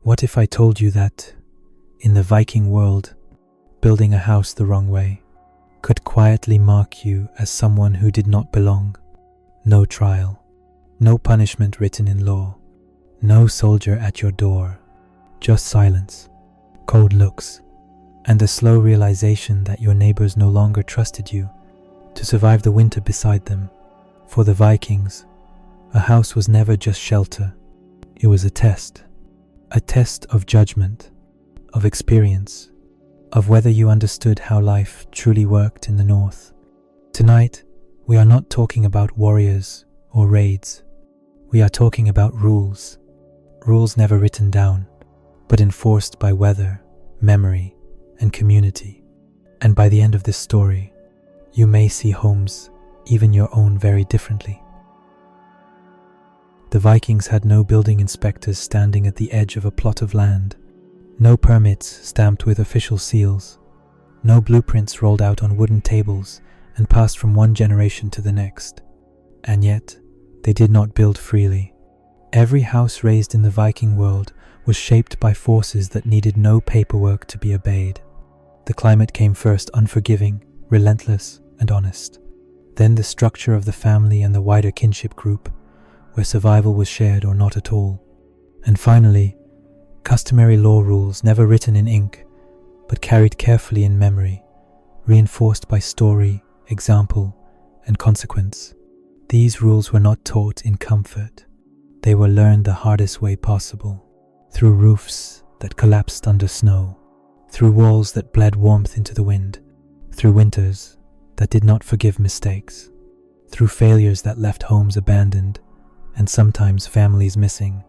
What if I told you that, in the Viking world, building a house the wrong way could quietly mark you as someone who did not belong? No trial, no punishment written in law, no soldier at your door, just silence, cold looks, and the slow realization that your neighbors no longer trusted you to survive the winter beside them. For the Vikings, a house was never just shelter. It was a test of judgment, of experience, of whether you understood how life truly worked in the north. Tonight, we are not talking about warriors or raids. We are talking about rules never written down, but enforced by weather, memory, and community. And by the end of this story, you may see homes, even your own, very differently. The Vikings had no building inspectors standing at the edge of a plot of land, no permits stamped with official seals, no blueprints rolled out on wooden tables and passed from one generation to the next. And yet, they did not build freely. Every house raised in the Viking world was shaped by forces that needed no paperwork to be obeyed. The climate came first, unforgiving, relentless, and honest. Then the structure of the family and the wider kinship group, where survival was shared or not at all. And finally, customary law rules never written in ink, but carried carefully in memory, reinforced by story, example, and consequence. These rules were not taught in comfort. They were learned the hardest way possible, through roofs that collapsed under snow, through walls that bled warmth into the wind, through winters that did not forgive mistakes, through failures that left homes abandoned and sometimes families missing.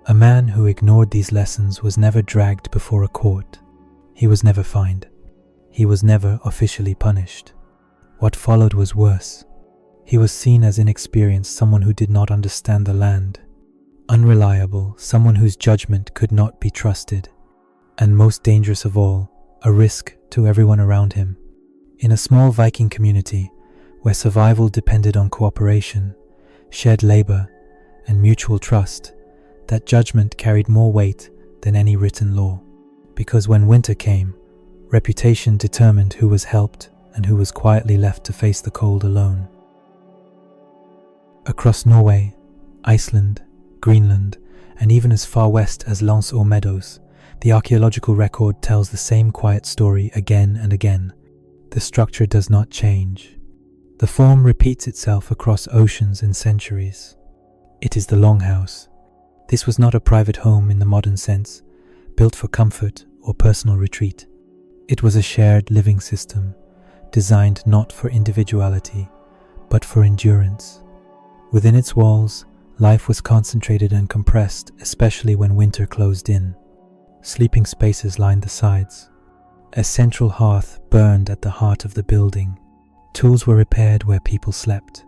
A man who ignored these lessons was never dragged before a court. He was never fined. He was never officially punished. What followed was worse. He was seen as inexperienced, someone who did not understand the land, unreliable, someone whose judgment could not be trusted, and most dangerous of all, a risk to everyone around him. In a small Viking community, where survival depended on cooperation, shared labor, and mutual trust, that judgment carried more weight than any written law. Because when winter came, reputation determined who was helped and who was quietly left to face the cold alone. Across Norway, Iceland, Greenland, and even as far west as Lens or Meadows, the archaeological record tells the same quiet story again and again. The structure does not change. The form repeats itself across oceans and centuries. It is the longhouse. This was not a private home in the modern sense, built for comfort or personal retreat. It was a shared living system, designed not for individuality, but for endurance. Within its walls, life was concentrated and compressed, especially when winter closed in. Sleeping spaces lined the sides. A central hearth burned at the heart of the building. Tools were repaired where people slept.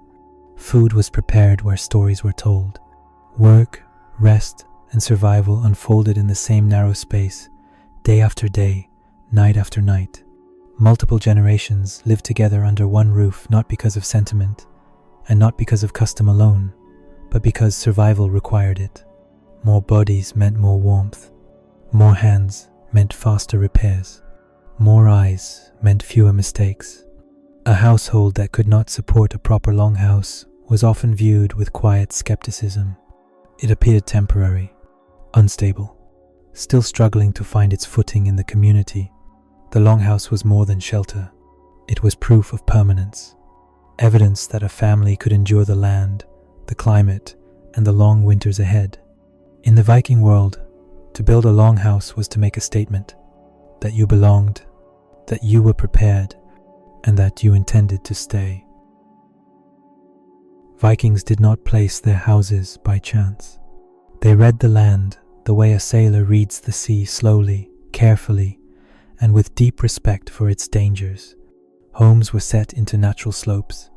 Food was prepared where stories were told. Work, rest, and survival unfolded in the same narrow space, day after day, night after night. Multiple generations lived together under one roof, not because of sentiment, and not because of custom alone, but because survival required it. More bodies meant more warmth. More hands meant faster repairs. More eyes meant fewer mistakes. A household that could not support a proper longhouse was often viewed with quiet skepticism. It appeared temporary, unstable, still struggling to find its footing in the community. The longhouse was more than shelter. It was proof of permanence, evidence that a family could endure the land, the climate, and the long winters ahead. In the Viking world, to build a longhouse was to make a statement that you belonged, that you were prepared, and that you intended to stay. Vikings did not place their houses by chance. They read the land the way a sailor reads the sea, slowly, carefully, and with deep respect for its dangers. Homes were set into natural slopes,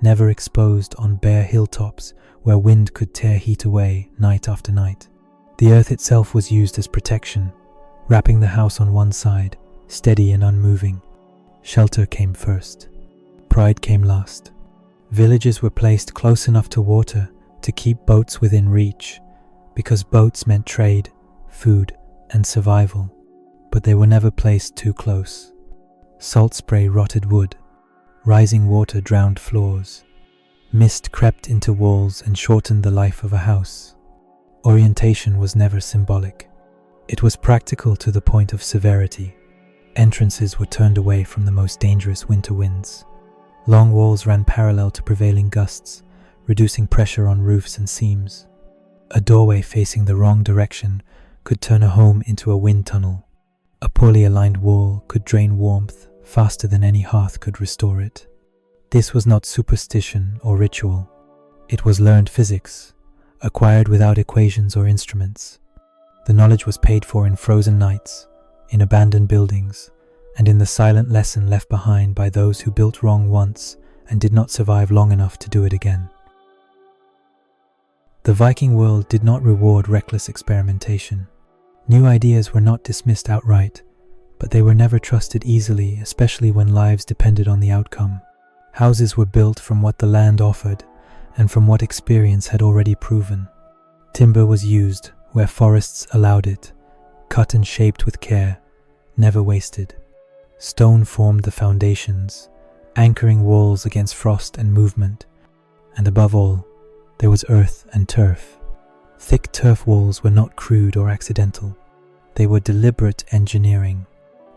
never exposed on bare hilltops where wind could tear heat away night after night. The earth itself was used as protection, wrapping the house on one side, steady and unmoving. Shelter came first. Pride came last. Villages were placed close enough to water to keep boats within reach, because boats meant trade food, and survival, but they were never placed too close. Salt spray rotted wood, rising water drowned floors, mist crept into walls and shortened the life of a house. Orientation was never symbolic. It was practical to the point of severity. Entrances were turned away from the most dangerous winter winds. Long walls ran parallel to prevailing gusts, reducing pressure on roofs and seams. A doorway facing the wrong direction could turn a home into a wind tunnel. A poorly aligned wall could drain warmth faster than any hearth could restore it. This was not superstition or ritual. It was learned physics, acquired without equations or instruments. The knowledge was paid for in frozen nights, in abandoned buildings, and in the silent lesson left behind by those who built wrong once and did not survive long enough to do it again. The Viking world did not reward reckless experimentation. New ideas were not dismissed outright, but they were never trusted easily, especially when lives depended on the outcome. Houses were built from what the land offered and from what experience had already proven. Timber was used where forests allowed it, cut and shaped with care, never wasted. Stone formed the foundations, anchoring walls against frost and movement, and above all, there was earth and turf. Thick turf walls were not crude or accidental. They were deliberate engineering.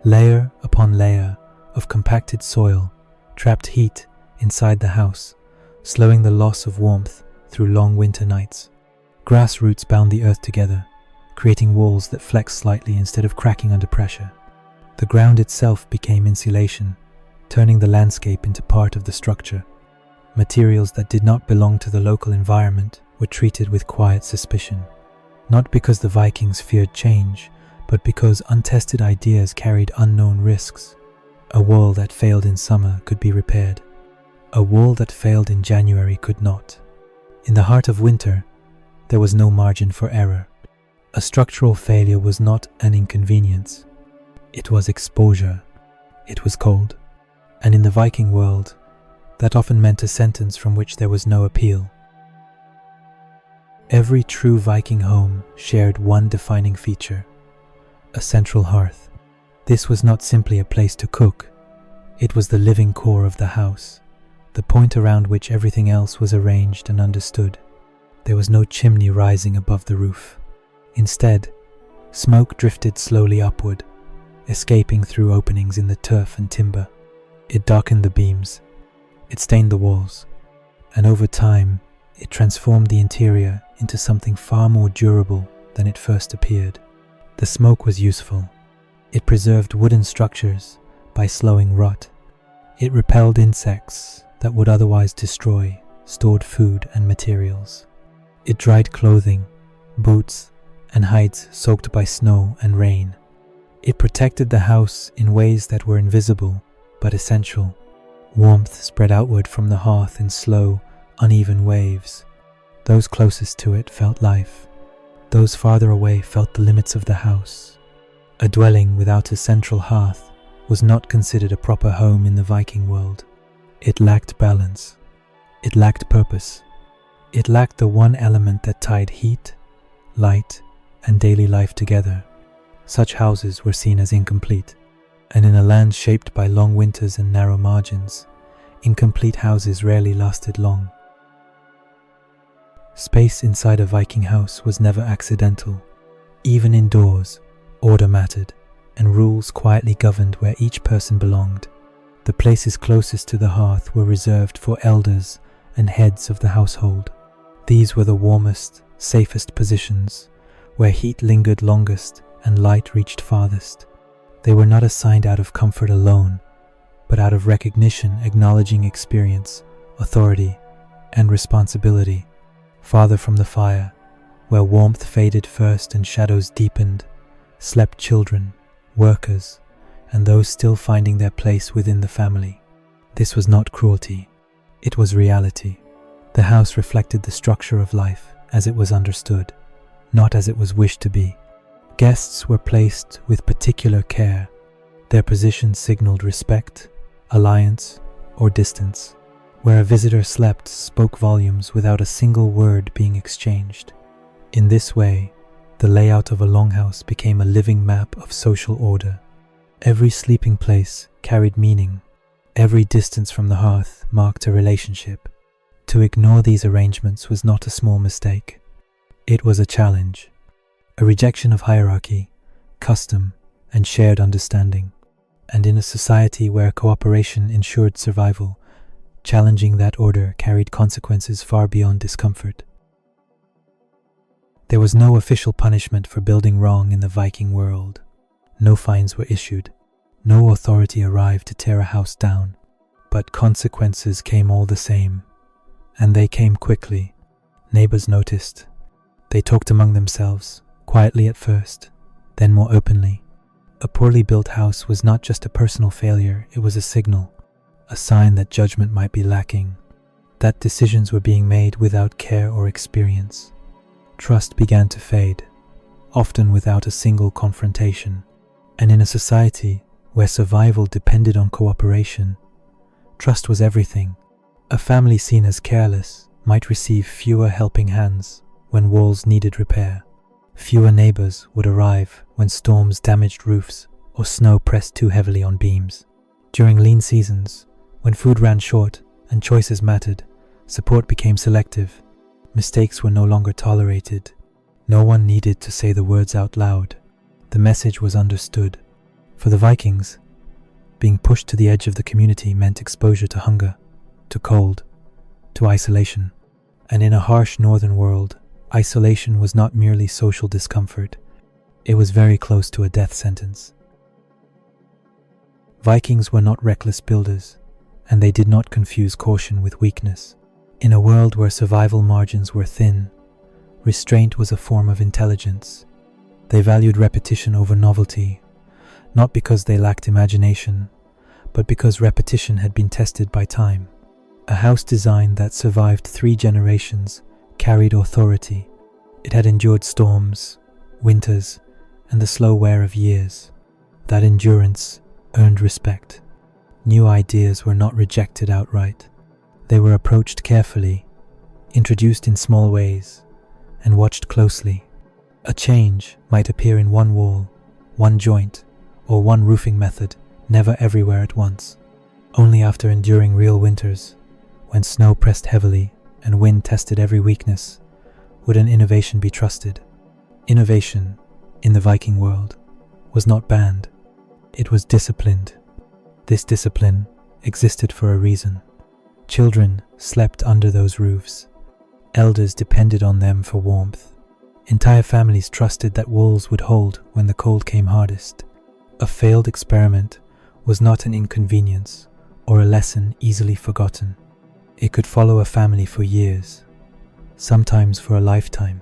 Layer upon layer of compacted soil trapped heat inside the house, slowing the loss of warmth through long winter nights. Grass roots bound the earth together, creating walls that flexed slightly instead of cracking under pressure. The ground itself became insulation, turning the landscape into part of the structure. Materials that did not belong to the local environment were treated with quiet suspicion, not because the Vikings feared change, but because untested ideas carried unknown risks. A wall that failed in summer could be repaired. A wall that failed in January could not. In the heart of winter, there was no margin for error. A structural failure was not an inconvenience. It was exposure. It was cold. And in the Viking world, that often meant a sentence from which there was no appeal. Every true Viking home shared one defining feature: a central hearth. This was not simply a place to cook. It was the living core of the house, the point around which everything else was arranged and understood. There was no chimney rising above the roof. Instead, smoke drifted slowly upward, escaping through openings in the turf and timber. It darkened the beams. It stained the walls. And over time, it transformed the interior into something far more durable than it first appeared. The smoke was useful. It preserved wooden structures by slowing rot. It repelled insects that would otherwise destroy stored food and materials. It dried clothing, boots, and hides soaked by snow and rain. It protected the house in ways that were invisible but essential. Warmth spread outward from the hearth in slow, uneven waves. Those closest to it felt life. Those farther away felt the limits of the house. A dwelling without a central hearth was not considered a proper home in the Viking world. It lacked balance. It lacked purpose. It lacked the one element that tied heat, light, and daily life together. Such houses were seen as incomplete, and in a land shaped by long winters and narrow margins, incomplete houses rarely lasted long. Space inside a Viking house was never accidental. Even indoors, order mattered, and rules quietly governed where each person belonged. The places closest to the hearth were reserved for elders and heads of the household. These were the warmest, safest positions, where heat lingered longest and light reached farthest. They were not assigned out of comfort alone, but out of recognition, acknowledging experience, authority, and responsibility. Farther from the fire, where warmth faded first and shadows deepened, slept children, workers, and those still finding their place within the family. This was not cruelty, it was reality. The house reflected the structure of life as it was understood, not as it was wished to be. Guests were placed with particular care. Their position signaled respect, alliance, or distance. Where a visitor slept spoke volumes without a single word being exchanged. In this way, The layout of a longhouse became a living map of social order. Every sleeping place carried meaning. Every distance from the hearth marked a relationship. To ignore these arrangements was not a small mistake. It was a challenge, a rejection of hierarchy, custom, and shared understanding. And in a society where cooperation ensured survival, challenging that order carried consequences far beyond discomfort. There was no official punishment for building wrong in the Viking world. No fines were issued. No authority arrived to tear a house down. But consequences came all the same. And they came quickly. Neighbors noticed. They talked among themselves, quietly at first, then more openly. A poorly built house was not just a personal failure, it was a signal, a sign that judgment might be lacking, that decisions were being made without care or experience. Trust began to fade, often without a single confrontation. And in a society where survival depended on cooperation, trust was everything. A family seen as careless might receive fewer helping hands when walls needed repair. Fewer neighbors would arrive when storms damaged roofs or snow pressed too heavily on beams. During lean seasons, when food ran short and choices mattered, support became selective. Mistakes were no longer tolerated. No one needed to say the words out loud. The message was understood. For the Vikings, being pushed to the edge of the community meant exposure to hunger, to cold, to isolation. And in a harsh northern world, isolation was not merely social discomfort, it was very close to a death sentence. Vikings were not reckless builders, and they did not confuse caution with weakness. In a world where survival margins were thin, restraint was a form of intelligence. They valued repetition over novelty, not because they lacked imagination, but because repetition had been tested by time. A house design that survived 3 generations carried authority. It had endured storms, winters, and the slow wear of years. That endurance earned respect. New ideas were not rejected outright. They were approached carefully, introduced in small ways, and watched closely. A change might appear in one wall, one joint, or one roofing method, never everywhere at once. Only after enduring real winters, when snow pressed heavily and wind tested every weakness, would an innovation be trusted. Innovation, in the Viking world, was not banned. It was disciplined. This discipline existed for a reason. Children slept under those roofs. Elders depended on them for warmth. Entire families trusted that walls would hold when the cold came hardest. A failed experiment was not an inconvenience or a lesson easily forgotten. It could follow a family for years, sometimes for a lifetime.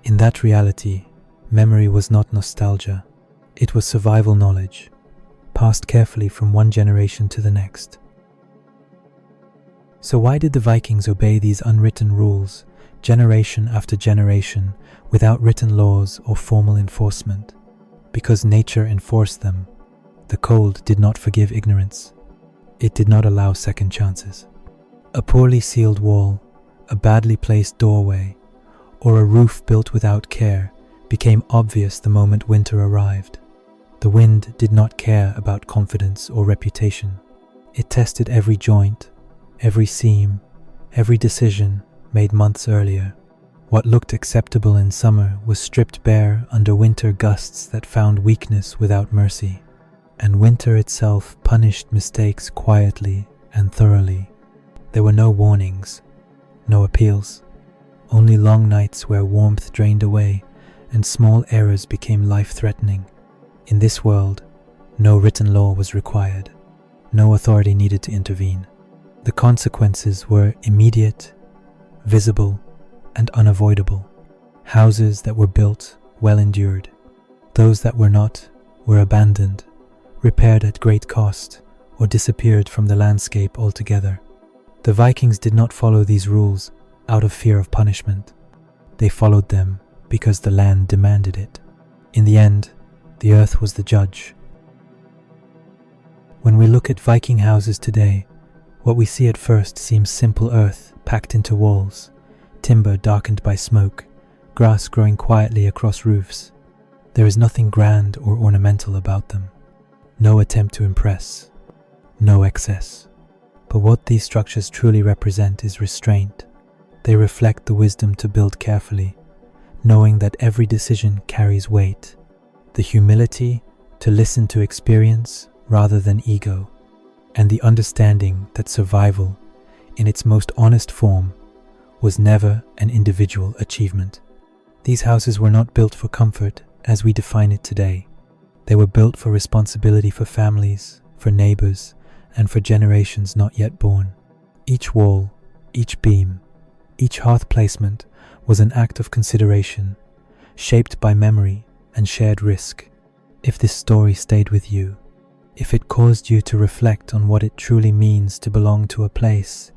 In that reality, memory was not nostalgia. It was survival knowledge, passed carefully from one generation to the next. So why did the Vikings obey these unwritten rules, generation after generation, without written laws or formal enforcement? Because nature enforced them. The cold did not forgive ignorance. It did not allow second chances. A poorly sealed wall, a badly placed doorway, or a roof built without care became obvious the moment winter arrived. The wind did not care about confidence or reputation. It tested every joint, every seam, every decision made months earlier. What looked acceptable in summer was stripped bare under winter gusts that found weakness without mercy. And winter itself punished mistakes quietly and thoroughly. There were no warnings, no appeals, only long nights where warmth drained away and small errors became life-threatening. In this world, no written law was required. No authority needed to intervene. The consequences were immediate, visible, and unavoidable. Houses that were built well endured. Those that were not were abandoned, repaired at great cost, or disappeared from the landscape altogether. The Vikings did not follow these rules out of fear of punishment. They followed them because the land demanded it. In the end, the earth was the judge. When we look at Viking houses today, what we see at first seems simple earth packed into walls, timber darkened by smoke, grass growing quietly across roofs. There is nothing grand or ornamental about them. No attempt to impress. No excess. But what these structures truly represent is restraint. They reflect the wisdom to build carefully, knowing that every decision carries weight. The humility to listen to experience rather than ego, and the understanding that survival, in its most honest form, was never an individual achievement. These houses were not built for comfort as we define it today. They were built for responsibility for families, for neighbors, and for generations not yet born. Each wall, each beam, each hearth placement was an act of consideration, shaped by memory and shared risk. If this story stayed with you, if it caused you to reflect on what it truly means to belong to a place,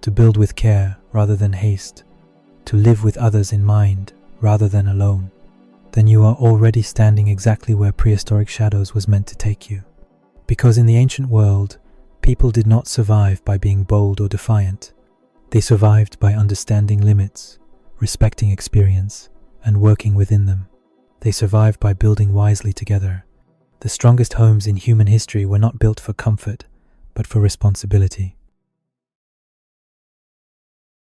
to build with care rather than haste, to live with others in mind rather than alone, then you are already standing exactly where Prehistoric Shadows was meant to take you. Because in the ancient world, people did not survive by being bold or defiant. They survived by understanding limits, respecting experience, and working within them. They survived by building wisely together. The strongest homes in human history were not built for comfort, but for responsibility.